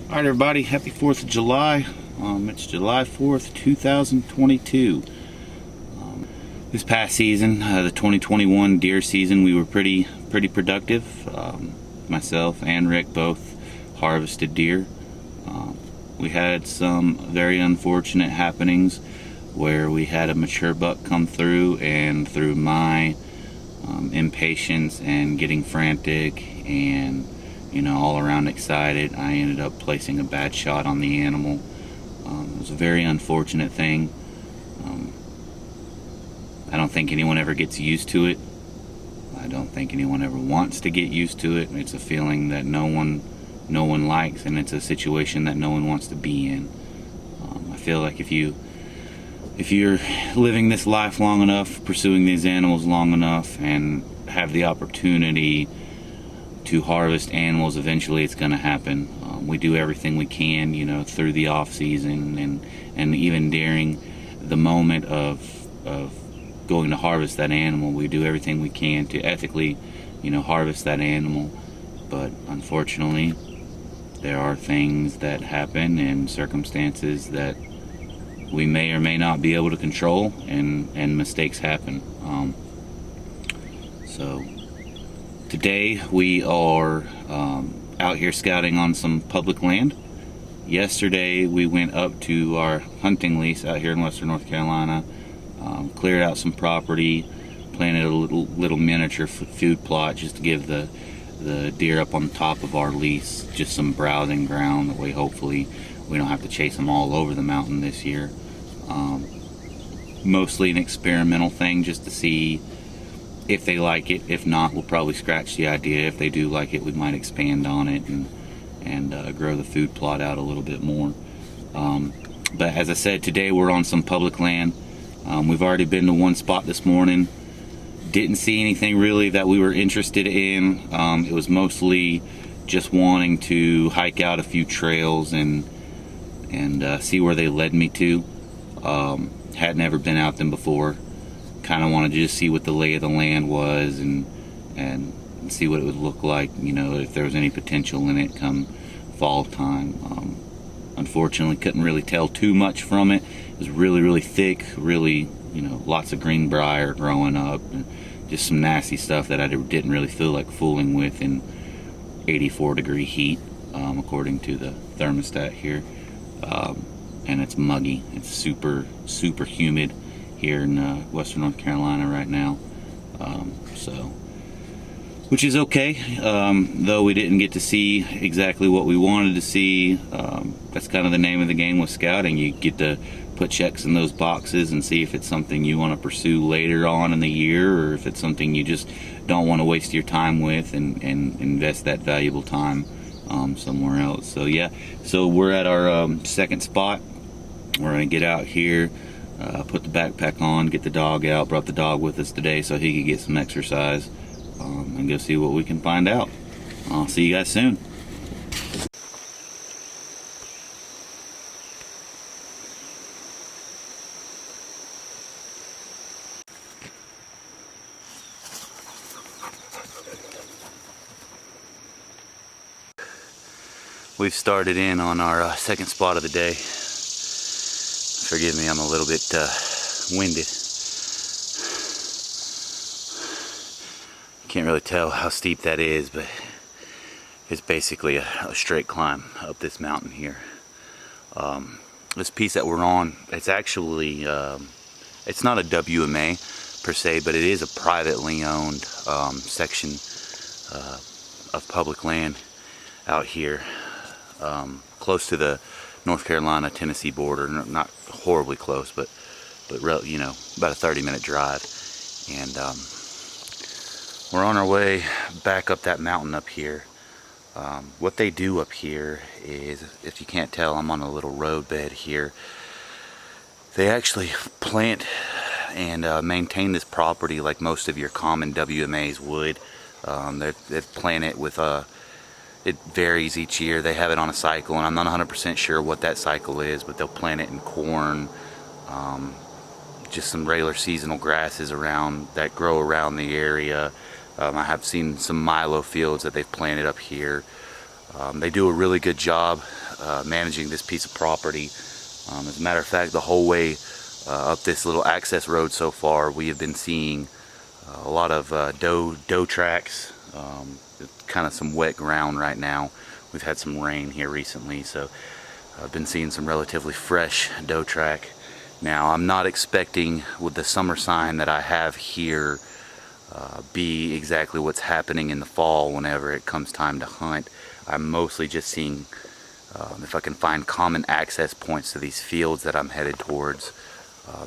Alright everybody, happy 4th of July. It's July 4th, 2022. This past season, the 2021 deer season, we were pretty productive. Myself and Rick both harvested deer. We had some very unfortunate happenings where we had a mature buck come through, and through my impatience and getting frantic and all around excited, I ended up placing a bad shot on the animal. It was a very unfortunate thing. I don't think anyone ever gets used to it. I don't think anyone ever wants to get used to it. It's a feeling that no one likes, and it's a situation that no one wants to be in. I feel like if you're living this life long enough, pursuing these animals long enough, and have the opportunity to harvest animals, eventually it's going to happen. We do everything we can, through the off season and even during the moment of going to harvest that animal. We do everything we can to ethically, harvest that animal. But unfortunately, there are things that happen and circumstances that we may or may not be able to control, and mistakes happen. So today we are out here scouting on some public land. Yesterday we went up to our hunting lease out here in western North Carolina, cleared out some property, planted a little miniature food plot just to give the deer up on top of our lease just some browsing ground. That way hopefully we don't have to chase them all over the mountain this year. Mostly an experimental thing just to see if they like it. If not, we'll probably scratch the idea. If they do like it, we might expand on it and grow the food plot out a little bit more. But as I said, today we're on some public land. We've already been to one spot this morning. Didn't see anything really that we were interested in. It was mostly just wanting to hike out a few trails and see where they led me to. Had never been out them before. Kind of wanted to just see what the lay of the land was and see what it would look like, if there was any potential in it come fall time. Unfortunately, couldn't really tell too much from it. It was really thick, really, lots of greenbrier growing up, and just some nasty stuff that I didn't really feel like fooling with in 84-degree heat, according to the thermostat here. And it's muggy. It's super humid here in western North Carolina right now. Which is okay, though we didn't get to see exactly what we wanted to see. That's kind of the name of the game with scouting. You get to put checks in those boxes and see if it's something you want to pursue later on in the year, or if it's something you just don't want to waste your time with and invest that valuable time somewhere else. So yeah, so we're at our second spot. We're going to get out here, put the backpack on, get the dog out. Brought the dog with us today so he could get some exercise, and go see what we can find out. I'll see you guys soon. We've started in on our second spot of the day. Forgive me, I'm a little bit winded. Can't really tell how steep that is, but it's basically a straight climb up this mountain here. This piece that we're on, it's actually, it's not a WMA per se, but it is a privately owned section of public land out here, close to the North Carolina-Tennessee border. Not horribly close, but about a 30-minute drive. And we're on our way back up that mountain up here. What they do up here is, if you can't tell, I'm on a little road bed here. They actually plant and maintain this property like most of your common WMAs would. They plant it with it varies each year. They have it on a cycle, and I'm not 100% sure what that cycle is, but they'll plant it in corn, just some regular seasonal grasses around that grow around the area. I have seen some milo fields that they've planted up here. They do a really good job managing this piece of property. As a matter of fact, the whole way up this little access road so far, we have been seeing a lot of doe tracks, kind of some wet ground right now. We've had some rain here recently, so I've been seeing some relatively fresh doe track. Now, I'm not expecting with the summer sign that I have here be exactly what's happening in the fall whenever it comes time to hunt. I'm mostly just seeing if I can find common access points to these fields that I'm headed towards.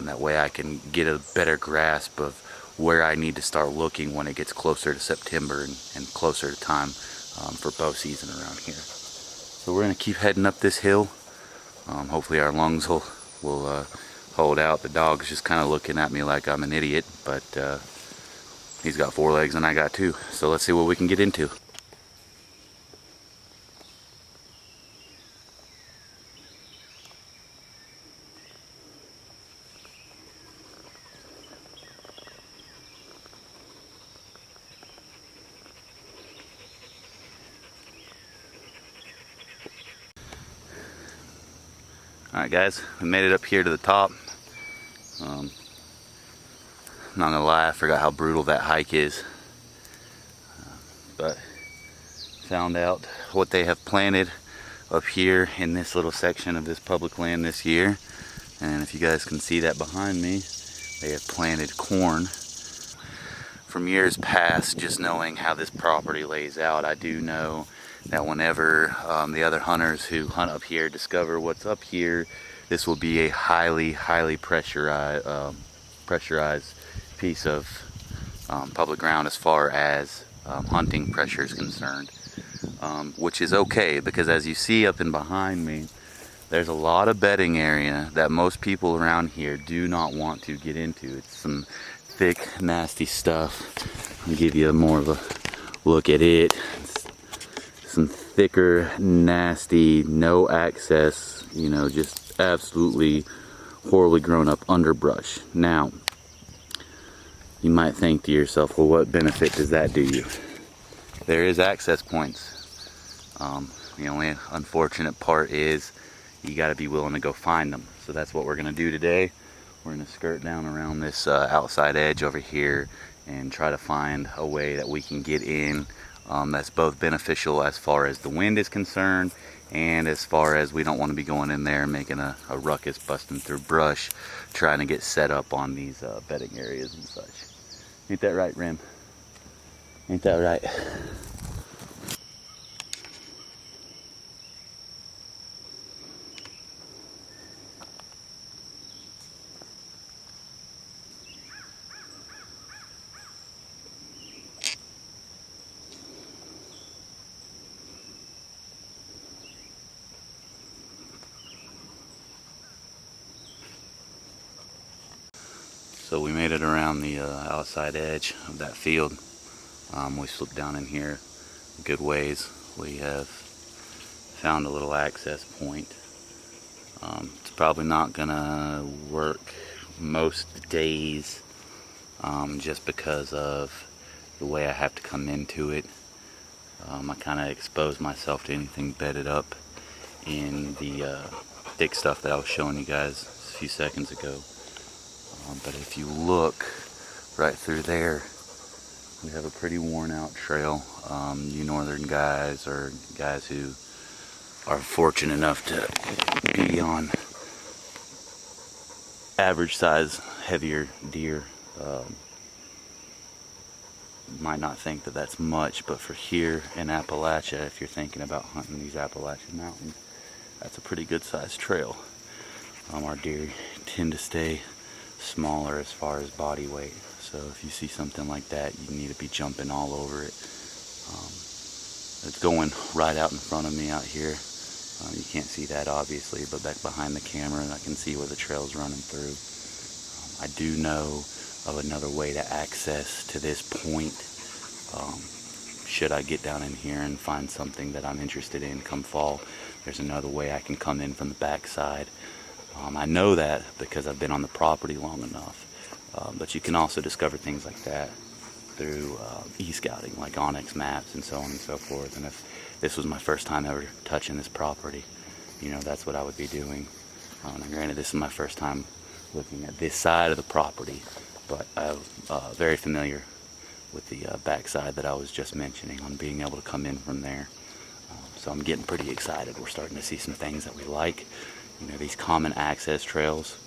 That way I can get a better grasp of where I need to start looking when it gets closer to September and closer to time for bow season around here. So we're going to keep heading up this hill. Hopefully our lungs will hold out. The dog's just kind of looking at me like I'm an idiot, but he's got 4 legs and I got 2. So let's see what we can get into. Alright guys, we made it up here to the top. I'm not gonna lie, I forgot how brutal that hike is. But found out what they have planted up here in this little section of this public land this year. And if you guys can see that behind me, they have planted corn. From years past, just knowing how this property lays out, I do know that whenever the other hunters who hunt up here discover what's up here, this will be a highly pressurized piece of public ground as far as hunting pressure is concerned, which is okay, because as you see up and behind me, there's a lot of bedding area that most people around here do not want to get into. It's some thick, nasty stuff. I'll give you more of a look at it. It's some thicker, nasty, no access, just absolutely horribly grown up underbrush. Now, you might think to yourself, well, what benefit does that do you? There is access points. The only unfortunate part is you got to be willing to go find them. So that's what we're going to do today. We're going to skirt down around this outside edge over here and try to find a way that we can get in that's both beneficial as far as the wind is concerned, and as far as we don't want to be going in there and making a ruckus, busting through brush, trying to get set up on these bedding areas and such. Ain't that right, Rim? Ain't that right? So we made it around the outside edge of that field. We slipped down in here a good ways. We have found a little access point. It's probably not gonna work most days just because of the way I have to come into it. I kind of expose myself to anything bedded up in the thick stuff that I was showing you guys a few seconds ago. But if you look right through there, we have a pretty worn out trail. You northern guys, or guys who are fortunate enough to be on average size, heavier deer, might not think that that's much, but for here in Appalachia, if you're thinking about hunting these Appalachian mountains, that's a pretty good sized trail. Our deer tend to stay smaller as far as body weight, so if you see something like that, you need to be jumping all over it. It's going right out in front of me out here. You can't see that obviously, but back behind the camera I can see where the trail's running through. I do know of another way to access to this point. Should I get down in here and find something that I'm interested in come fall, there's another way I can come in from the backside. I know that because I've been on the property long enough, but you can also discover things like that through e-scouting, like Onyx maps and so on and so forth. And if this was my first time ever touching this property, that's what I would be doing. Now granted, this is my first time looking at this side of the property, but I'm very familiar with the backside that I was just mentioning on being able to come in from there. So I'm getting pretty excited. We're starting to see some things that we like. These common access trails,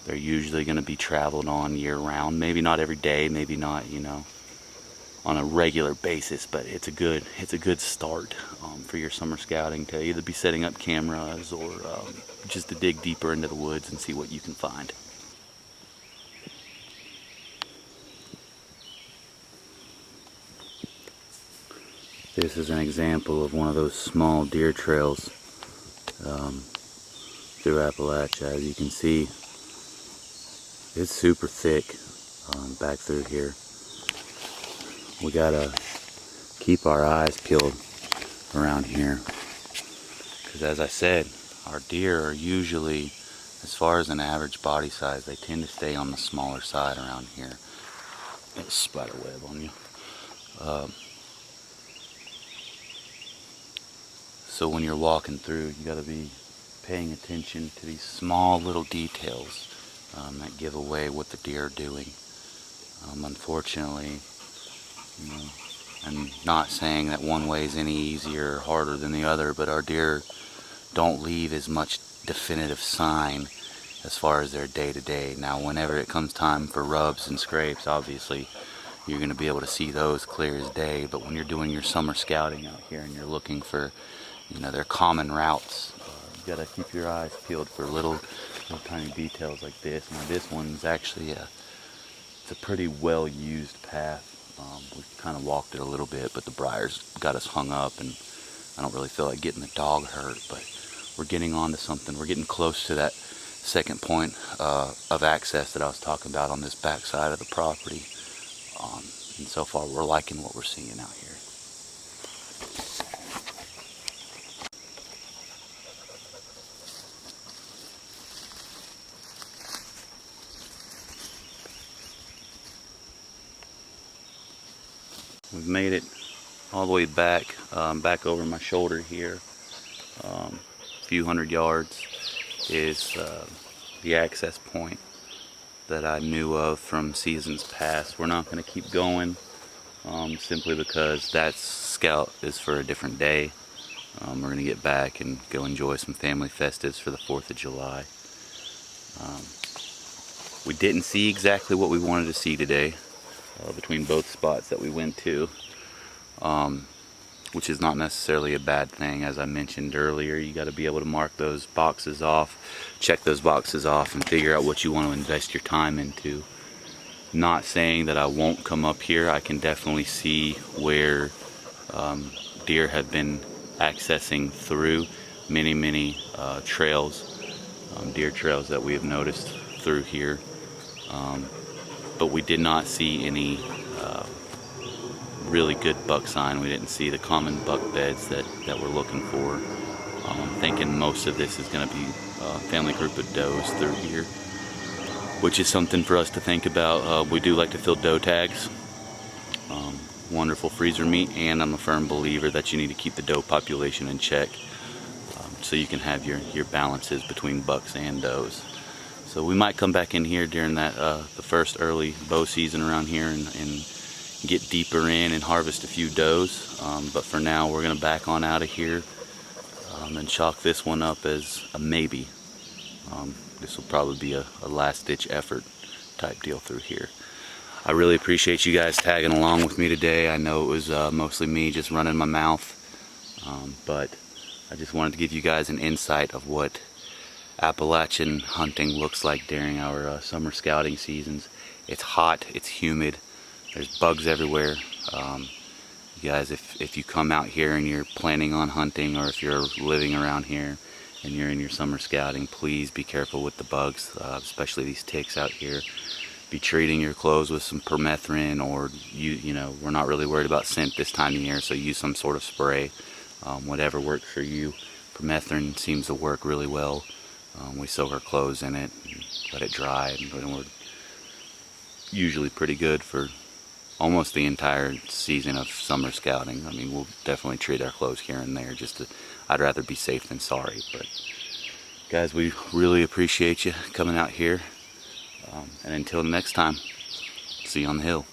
they're usually going to be traveled on year round. Maybe not every day, maybe not, on a regular basis, but it's a good start for your summer scouting to either be setting up cameras or just to dig deeper into the woods and see what you can find. This is an example of one of those small deer trails through Appalachia. As you can see, it's super thick back through here. We gotta keep our eyes peeled around here, because as I said, our deer are usually, as far as an average body size, they tend to stay on the smaller side around here. There's a spider web on you. So when you're walking through, you gotta be paying attention to these small little details that give away what the deer are doing. Unfortunately, I'm not saying that one way is any easier or harder than the other, but our deer don't leave as much definitive sign as far as their day-to-day. Now, whenever it comes time for rubs and scrapes, obviously you're going to be able to see those clear as day. But when you're doing your summer scouting out here and you're looking for, their common routes, you got to keep your eyes peeled for little tiny details like this. Now, this one's actually it's a pretty well-used path. We kind of walked it a little bit, but the briars got us hung up, and I don't really feel like getting the dog hurt. But we're getting onto something. We're getting close to that second point of access that I was talking about on this back side of the property. And so far, we're liking what we're seeing out here. We've made it all the way back over my shoulder here. A few hundred yards is the access point that I knew of from seasons past. We're not going to keep going simply because that scout is for a different day. We're going to get back and go enjoy some family festives for the 4th of July. We didn't see exactly what we wanted to see today between both spots that we went to, which is not necessarily a bad thing. As I mentioned earlier, you got to be able to mark those boxes off, check those boxes off, and figure out what you want to invest your time into. Not saying that I won't come up here. I can definitely see where deer have been accessing through many trails, deer trails that we have noticed through here. But we did not see any really good buck sign. We didn't see the common buck beds that we're looking for. I'm thinking most of this is going to be a family group of does through here, which is something for us to think about. We do like to fill doe tags. Wonderful freezer meat, and I'm a firm believer that you need to keep the doe population in check so you can have your balances between bucks and does. So we might come back in here during that the first early bow season around here and get deeper in and harvest a few does. But for now, we're going to back on out of here and chalk this one up as a maybe. This will probably be a last-ditch effort type deal through here. I really appreciate you guys tagging along with me today. I know it was mostly me just running my mouth, but I just wanted to give you guys an insight of what Appalachian hunting looks like during our summer scouting seasons. It's hot, it's humid, there's bugs everywhere. You guys, if you come out here and you're planning on hunting, or if you're living around here and you're in your summer scouting, please be careful with the bugs, especially these ticks out here. Be treating your clothes with some permethrin, or we're not really worried about scent this time of year, so use some sort of spray, whatever works for you. Permethrin seems to work really well. We soak our clothes in it and let it dry, and we're usually pretty good for almost the entire season of summer scouting. I mean, we'll definitely treat our clothes here and there. I'd rather be safe than sorry, but Guys, we really appreciate you coming out here. And until next time, see you on the hill.